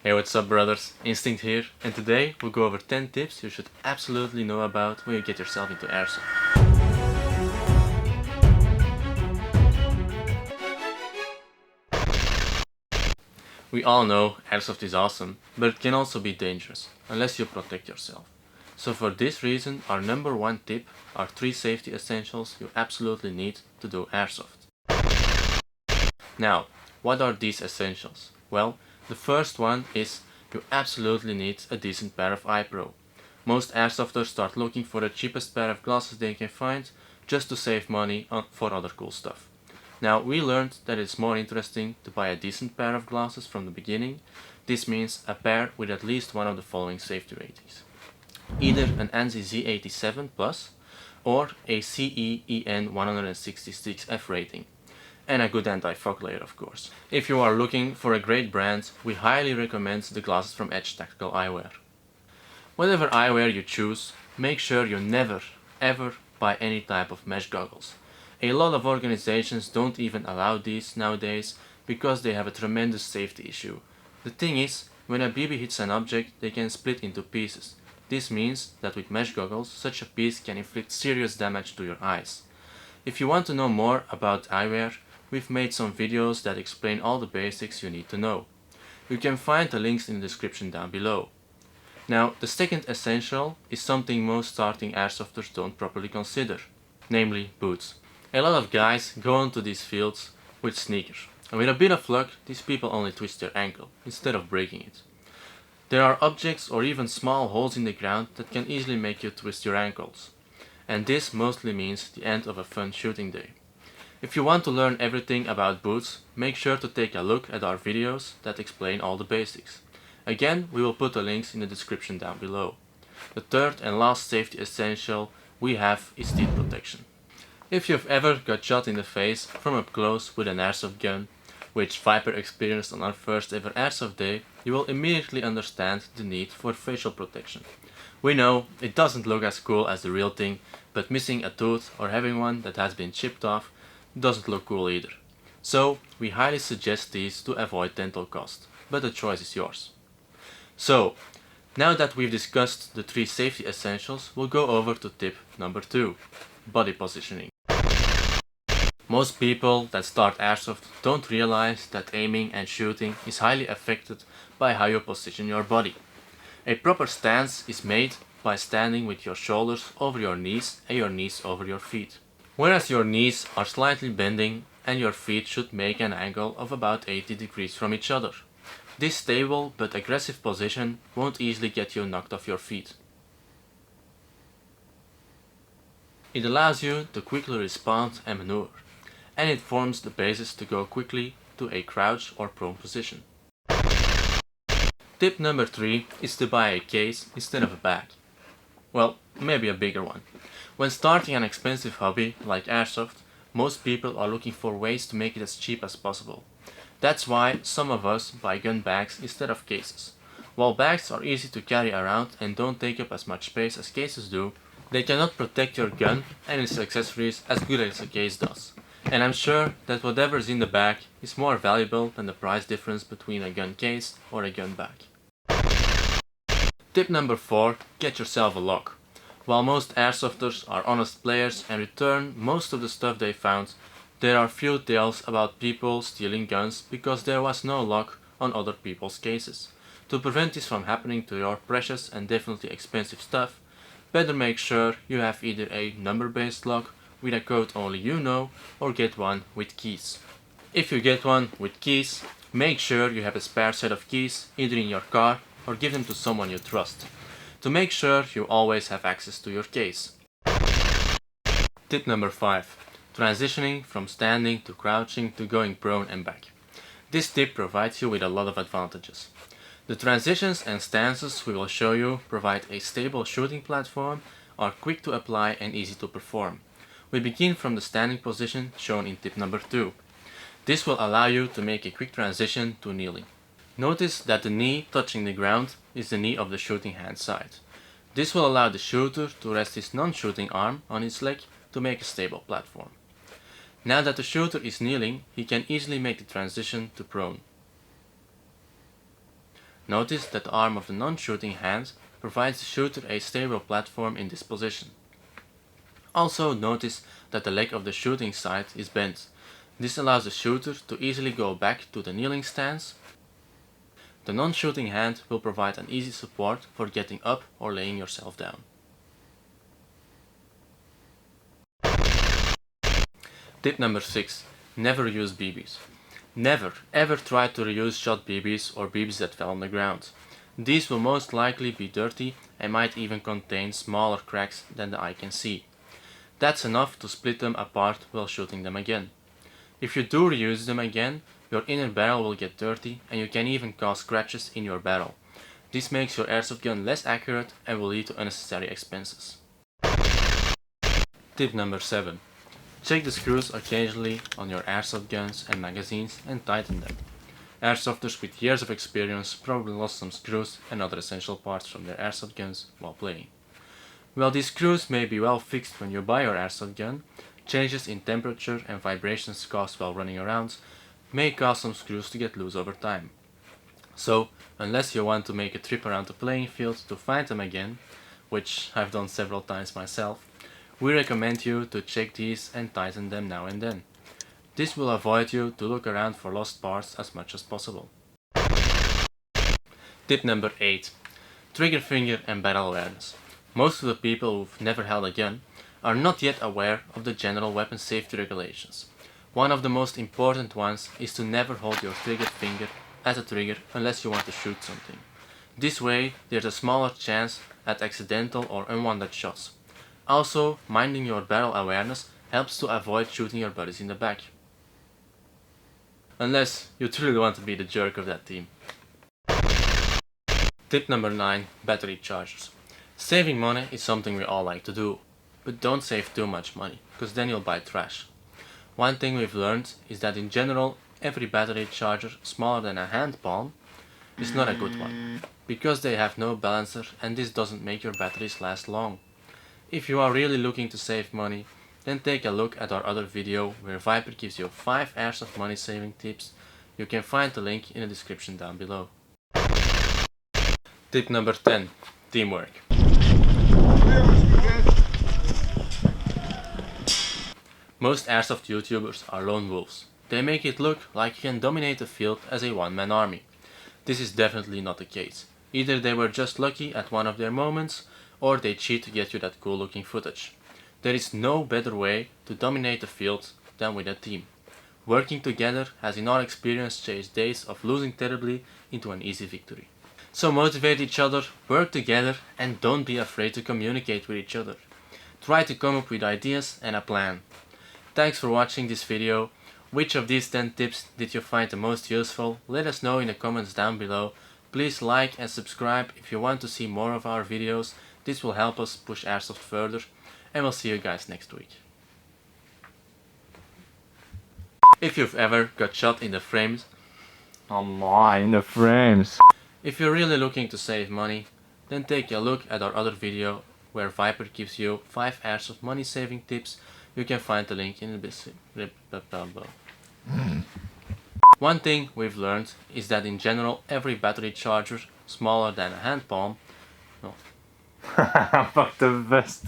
Hey, what's up brothers? Instinct here, and today we'll go over 10 tips you should absolutely know about when you get yourself into airsoft. We all know airsoft is awesome, but it can also be dangerous, unless you protect yourself. So for this reason, our number one tip are 3 safety essentials you absolutely need to do airsoft. Now, what are these essentials? Well, the first one is you absolutely need a decent pair of eye pro. Most airsofters start looking for the cheapest pair of glasses they can find just to save money for other cool stuff. Now, we learned that it's more interesting to buy a decent pair of glasses from the beginning. This means a pair with at least one of the following safety ratings. Either an ANSI Z87 Plus or a CE-EN 166F rating. And a good anti-fog layer, of course. If you are looking for a great brand, we highly recommend the glasses from Edge Tactical Eyewear. Whatever eyewear you choose, make sure you never, ever buy any type of mesh goggles. A lot of organizations don't even allow these nowadays because they have a tremendous safety issue. The thing is, when a BB hits an object, they can split into pieces. This means that with mesh goggles, such a piece can inflict serious damage to your eyes. If you want to know more about eyewear, we've made some videos that explain all the basics you need to know. You can find the links in the description down below. Now, the second essential is something most starting airsofters don't properly consider, namely boots. A lot of guys go into these fields with sneakers, and with a bit of luck, these people only twist their ankle, instead of breaking it. There are objects or even small holes in the ground that can easily make you twist your ankles, and this mostly means the end of a fun shooting day. If you want to learn everything about boots, make sure to take a look at our videos that explain all the basics. Again, we will put the links in the description down below. The third and last safety essential we have is teeth protection. If you've ever got shot in the face from up close with an airsoft gun, which Viper experienced on our first ever airsoft day, you will immediately understand the need for facial protection. We know it doesn't look as cool as the real thing, but missing a tooth or having one that has been chipped off doesn't look cool either. So we highly suggest these to avoid dental cost, but the choice is yours. So, now that we've discussed the 3 safety essentials, we'll go over to tip number 2, body positioning. Most people that start airsoft don't realize that aiming and shooting is highly affected by how you position your body. A proper stance is made by standing with your shoulders over your knees and your knees over your feet. Whereas your knees are slightly bending and your feet should make an angle of about 80 degrees from each other. This stable but aggressive position won't easily get you knocked off your feet. It allows you to quickly respond and maneuver, and it forms the basis to go quickly to a crouch or prone position. Tip number 3 is to buy a case instead of a bag. Well, maybe a bigger one. When starting an expensive hobby like airsoft, most people are looking for ways to make it as cheap as possible. That's why some of us buy gun bags instead of cases. While bags are easy to carry around and don't take up as much space as cases do, they cannot protect your gun and its accessories as good as a case does. And I'm sure that whatever is in the bag is more valuable than the price difference between a gun case or a gun bag. Tip number 4, get yourself a lock. While most airsofters are honest players and return most of the stuff they found, there are few tales about people stealing guns because there was no lock on other people's cases. To prevent this from happening to your precious and definitely expensive stuff, better make sure you have either a number-based lock with a code only you know, or get one with keys. If you get one with keys, make sure you have a spare set of keys either in your car or give them to someone you trust, to make sure you always have access to your case. Tip number 5. Transitioning from standing to crouching to going prone and back. This tip provides you with a lot of advantages. The transitions and stances we will show you provide a stable shooting platform, are quick to apply and easy to perform. We begin from the standing position shown in tip number 2. This will allow you to make a quick transition to kneeling. Notice that the knee touching the ground is the knee of the shooting hand side. This will allow the shooter to rest his non-shooting arm on his leg to make a stable platform. Now that the shooter is kneeling, he can easily make the transition to prone. Notice that the arm of the non-shooting hand provides the shooter a stable platform in this position. Also notice that the leg of the shooting side is bent. This allows the shooter to easily go back to the kneeling stance. The non-shooting hand will provide an easy support for getting up or laying yourself down. Tip number 6. Never use BBs. Never ever try to reuse shot BBs or BBs that fell on the ground. These will most likely be dirty and might even contain smaller cracks than the eye can see. That's enough to split them apart while shooting them again. If you do reuse them again, your inner barrel will get dirty and you can even cause scratches in your barrel. This makes your airsoft gun less accurate and will lead to unnecessary expenses. Tip number 7. Check the screws occasionally on your airsoft guns and magazines and tighten them. Airsofters with years of experience probably lost some screws and other essential parts from their airsoft guns while playing. While these screws may be well fixed when you buy your airsoft gun, changes in temperature and vibrations caused while running around may cause some screws to get loose over time. So, unless you want to make a trip around the playing field to find them again, which I've done several times myself, we recommend you to check these and tighten them now and then. This will avoid you to look around for lost parts as much as possible. Tip number 8. Trigger finger and barrel awareness. Most of the people who've never held a gun are not yet aware of the general weapon safety regulations. One of the most important ones is to never hold your trigger finger as a trigger unless you want to shoot something. This way there's a smaller chance at accidental or unwanted shots. Also, minding your barrel awareness helps to avoid shooting your buddies in the back. Unless you truly want to be the jerk of that team. Tip number 9. Battery chargers. Saving money is something we all like to do, but don't save too much money, because then you'll buy trash. One thing we've learned is that in general, every battery charger smaller than a hand palm is not a good one, because they have no balancer and this doesn't make your batteries last long. If you are really looking to save money, then take a look at our other video where Viper gives you 5 airsoft money saving tips. You can find the link in the description down below. Tip number 10. Teamwork. Most airsoft YouTubers are lone wolves. They make it look like you can dominate the field as a one-man army. This is definitely not the case. Either they were just lucky at one of their moments, or they cheat to get you that cool looking footage. There is no better way to dominate the field than with a team. Working together has in our experience changed days of losing terribly into an easy victory. So motivate each other, work together, and don't be afraid to communicate with each other. Try to come up with ideas and a plan. Thanks for watching this video. Which of these 10 tips did you find the most useful? Let us know in the comments down below. Please like and subscribe if you want to see more of our videos. This will help us push Airsoft further, and we'll see you guys next week. If you've ever got shot in the frames, if you're really looking to save money, then take a look at our other video where Viper gives you 5 Airsoft money saving tips. You can find the link in the description below. One thing we've learned is that in general every battery charger smaller than a hand palm Fuck the best.